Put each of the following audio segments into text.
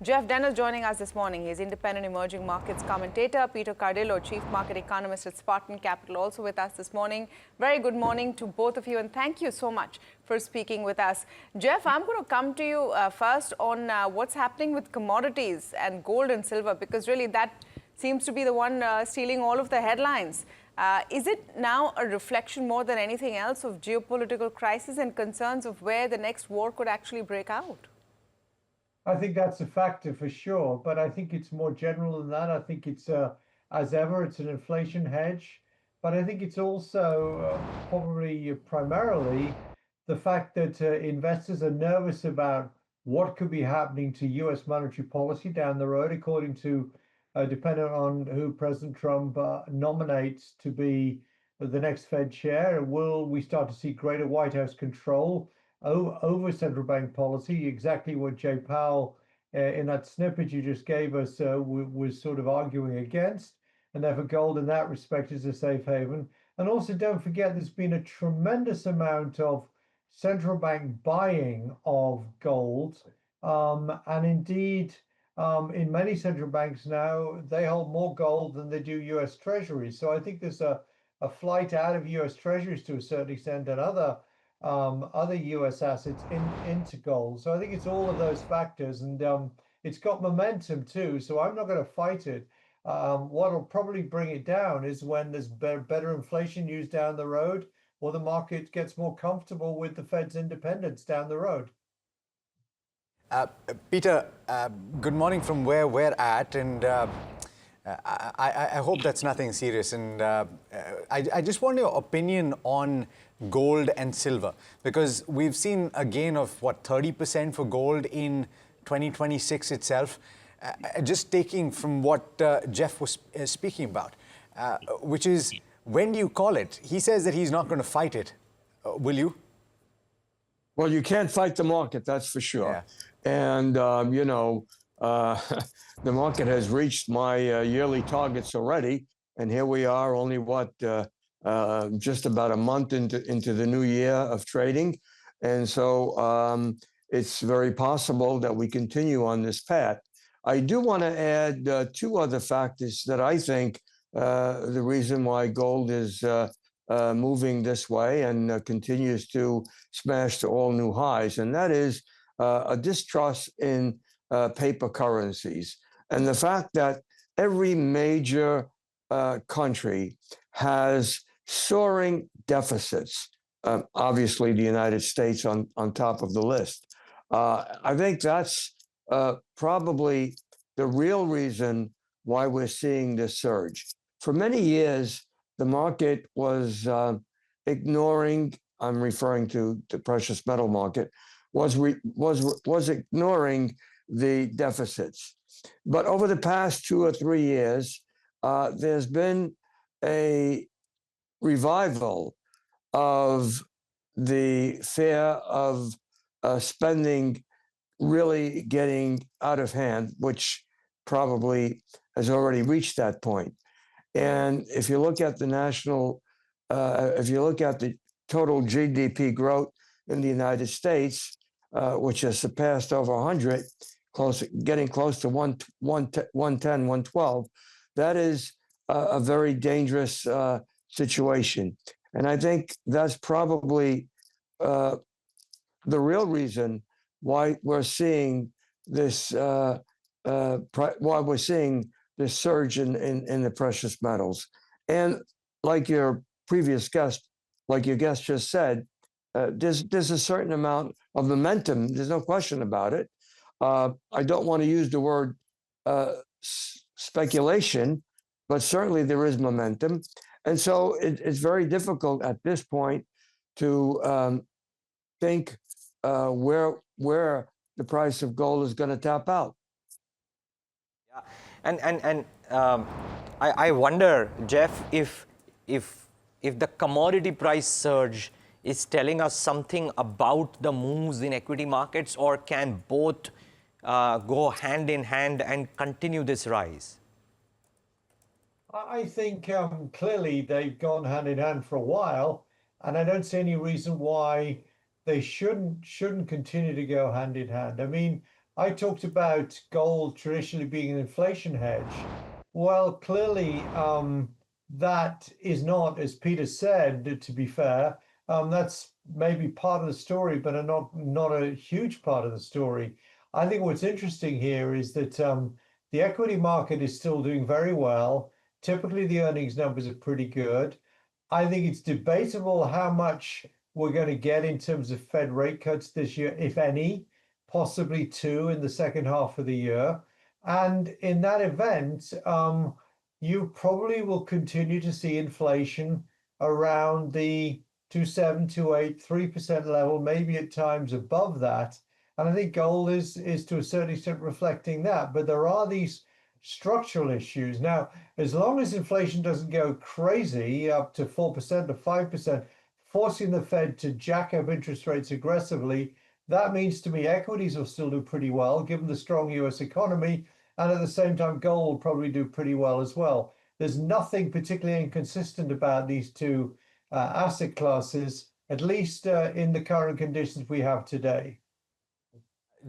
Jeff Dennis joining us this morning. He's independent emerging markets commentator. Peter Cardillo, chief market economist at Spartan Capital, also with us this morning. Very good morning to both of you, and thank you so much for speaking with us. Jeff, I'm going to come to you first on what's happening with commodities and gold and silver, because really that seems to be the one stealing all of the headlines. Is it now a reflection more than anything else of geopolitical crisis and concerns of where the next war could actually break out? I think that's a factor for sure, but I think it's more general than that. I think it's, as ever, it's an inflation hedge, but I think it's also probably primarily the fact that investors are nervous about what could be happening to U.S. monetary policy down the road, according to, depending on who President Trump nominates to be the next Fed chair. Will we start to see greater White House control over central bank policy? Exactly what Jay Powell, in that snippet you just gave us, was sort of arguing against. And therefore gold in that respect is a safe haven. And also don't forget, there's been a tremendous amount of central bank buying of gold. And indeed, in many central banks now, they hold more gold than they do US treasuries. So I think there's a flight out of US treasuries to a certain extent, and other US assets into gold. So I think it's all of those factors, and it's got momentum too. So I'm not going to fight it. What'll probably bring it down is when there's better inflation news down the road, or the market gets more comfortable with the Fed's independence down the road. Peter, good morning from where we're at, and I hope that's nothing serious. And I just want your opinion on gold and silver, because we've seen a gain of, what, 30% for gold in 2026 itself. Just taking from what Jeff was speaking about, which is, when do you call it? He says that he's not going to fight it. Will you? Well, you can't fight the market, that's for sure. Yeah. And, the market has reached my yearly targets already. And here we are, only just about a month into the new year of trading. And so it's very possible that we continue on this path. I do want to add two other factors that I think the reason why gold is moving this way and continues to smash to all new highs, and that is a distrust in paper currencies, and the fact that every major country has soaring deficits. Obviously, the United States on top of the list. I think that's probably the real reason why we're seeing this surge. For many years, the market was ignoring, I'm referring to the precious metal market, was ignoring the deficits. But over the past 2 or 3 years, there's been a revival of the fear of spending really getting out of hand, which probably has already reached that point. And if you look at the total GDP growth in the United States, which has surpassed over 100, getting close to 110, 112, that is a very dangerous situation. And I think that's probably the real reason why we're seeing this surge in the precious metals. And like your guest just said, there's a certain amount of momentum. There's no question about it. I don't want to use the word speculation, but certainly there is momentum. And so it's very difficult at this point to think where the price of gold is going to tap out. Yeah, I wonder, Jeff, if the commodity price surge is telling us something about the moves in equity markets, or can both go hand in hand and continue this rise? I think clearly they've gone hand in hand for a while, and I don't see any reason why they shouldn't continue to go hand in hand. I mean, I talked about gold traditionally being an inflation hedge. Well, clearly, that is not, as Peter said, to be fair. That's maybe part of the story, but not a huge part of the story. I think what's interesting here is that the equity market is still doing very well. Typically, the earnings numbers are pretty good. I think it's debatable how much we're going to get in terms of Fed rate cuts this year, if any, possibly two in the second half of the year. And in that event, you probably will continue to see inflation around the 2.7, 2.8, 3% level, maybe at times above that. And I think gold is to a certain extent reflecting that. But there are these structural issues. Now, as long as inflation doesn't go crazy up to 4% or 5%, forcing the Fed to jack up interest rates aggressively, that means to me equities will still do pretty well given the strong US economy. And at the same time, gold will probably do pretty well as well. There's nothing particularly inconsistent about these two asset classes, at least in the current conditions we have today.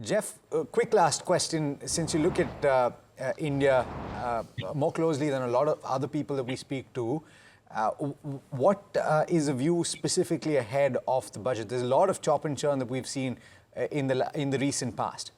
Jeff, a quick last question. Since you look at India more closely than a lot of other people that we speak to, what is the view specifically ahead of the budget? There's a lot of chop and churn that we've seen in the recent past.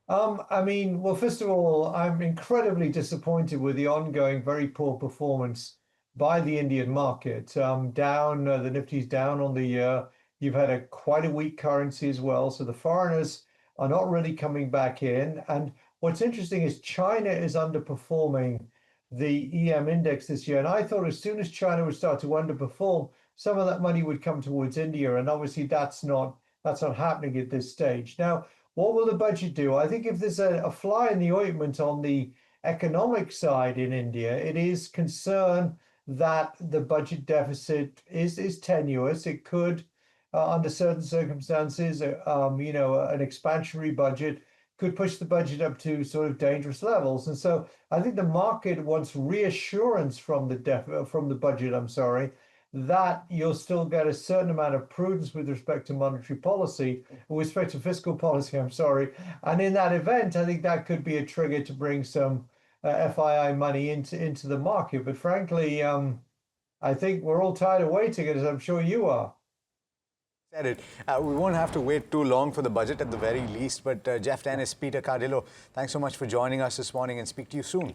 I mean, well, first of all, I'm incredibly disappointed with the ongoing very poor performance by the Indian market. Down, the Nifty's down on the year. You've had quite a weak currency as well. So the foreigners are not really coming back in. And what's interesting is China is underperforming the EM index this year. And I thought as soon as China would start to underperform, some of that money would come towards India. And obviously that's not happening at this stage. Now, what will the budget do? I think if there's a fly in the ointment on the economic side in India, it is concern that the budget deficit is tenuous. It could, under certain circumstances, an expansionary budget could push the budget up to sort of dangerous levels. And so I think the market wants reassurance from the budget, that you'll still get a certain amount of prudence with respect to monetary policy, with respect to fiscal policy, And in that event, I think that could be a trigger to bring some FII money into the market. But frankly, I think we're all tired of waiting, as I'm sure you are. Said it. We won't have to wait too long for the budget at the very least. But Jeff Dennis, Peter Cardillo, thanks so much for joining us this morning, and speak to you soon.